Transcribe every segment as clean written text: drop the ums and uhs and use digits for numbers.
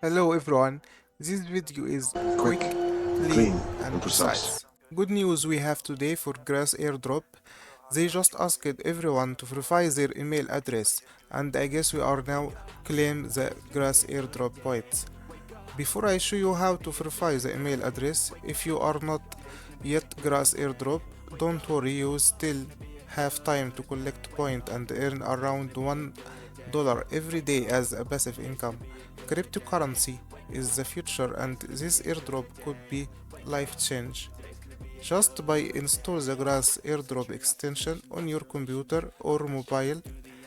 Hello everyone, this video is Quick, quick, clean clean, and and precise. precise. Good news we have today for Grass Airdrop. They just asked everyone to verify their email address and I guess we are now claim the Grass Airdrop points. Before I show you how to verify the email address, if you are not yet Grass Airdrop, don't worry, you still have time to collect point and earn around $1 every day as a passive income. Cryptocurrency is the future and this airdrop could be life change. Just by install the Grass airdrop extension on your computer or mobile,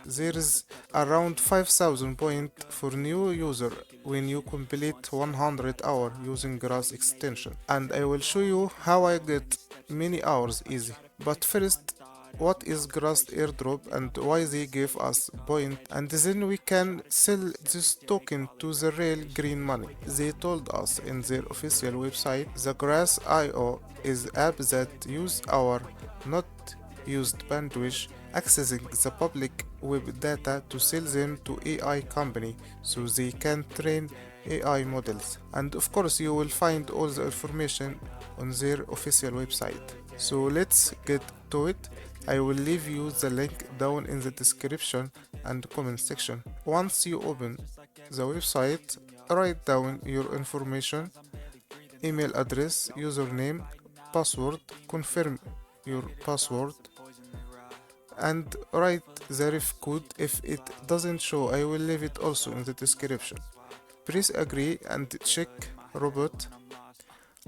there is around 5000 points for new user when you complete 100 hours using Grass extension. And I will show you how I get many hours easy. But first, what is Grass airdrop and why they give us point, and then we can sell this token to the real green money. They told us in their official website the Grass IO is app that use our not used bandwidth accessing the public web data to sell them to AI company so they can train AI models. And of course you will find all the information on their official website. So let's get to it. I will leave you the link down in the description and comment section. Once you open the website, write down your information, email address, username, password, confirm your password, and write the ref code. If it doesn't show, I will leave it also in the description. Press agree and check robot.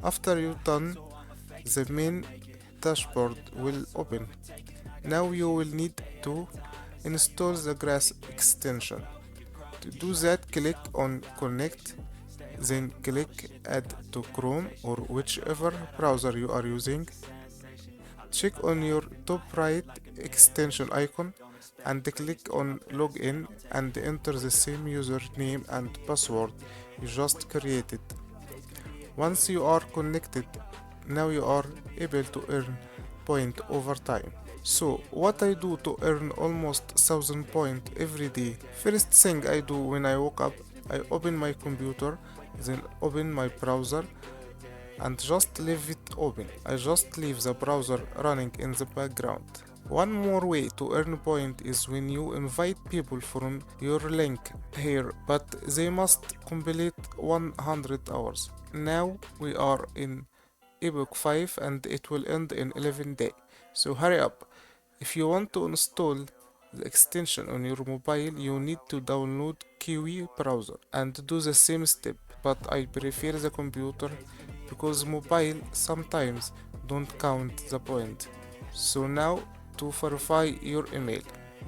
After you're done, the main dashboard will open. Now you will need to install the Grass extension. To do that, click on connect, then click add to Chrome or whichever browser you are using. Check on your top right extension icon and click on login and enter the same username and password you just created. Once you are connected, now you are able to earn point over time. So what I do to earn almost 1000 point every day? First thing I do when I woke up, I open my computer, then open my browser and just leave it open. I just leave the browser running in the background. One more way to earn point is when you invite people from your link here, but they must complete 100 hours. Now we are in Epoch 5 and it will end in 11 days. So hurry up. If you want to install the extension on your mobile, you need to download Kiwi browser and do the same step, but I prefer the computer because mobile sometimes don't count the point. So now to verify your email,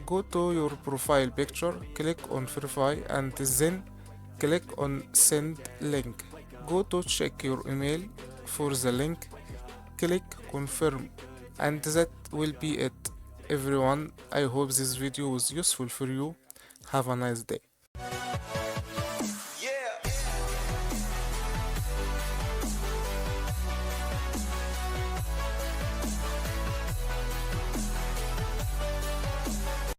go to your profile picture, click on verify and then click on send link. Go to check your email for the link, click confirm, and that will be it. Everyone, I hope this video was useful for you. Have a nice day.